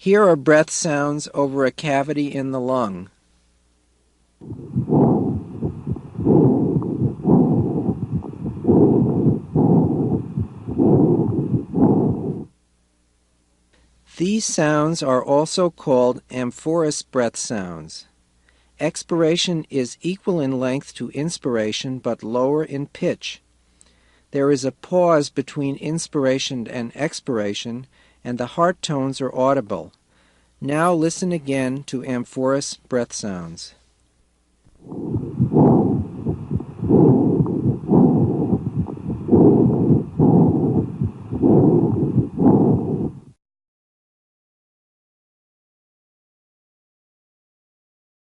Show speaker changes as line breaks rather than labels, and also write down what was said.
Here are breath sounds over a cavity in the lung. These sounds are also called amorphous breath sounds. Expiration is equal in length to inspiration but lower in pitch. There is a pause between inspiration and expiration, and the heart tones are audible. Now listen again to amorphous breath sounds.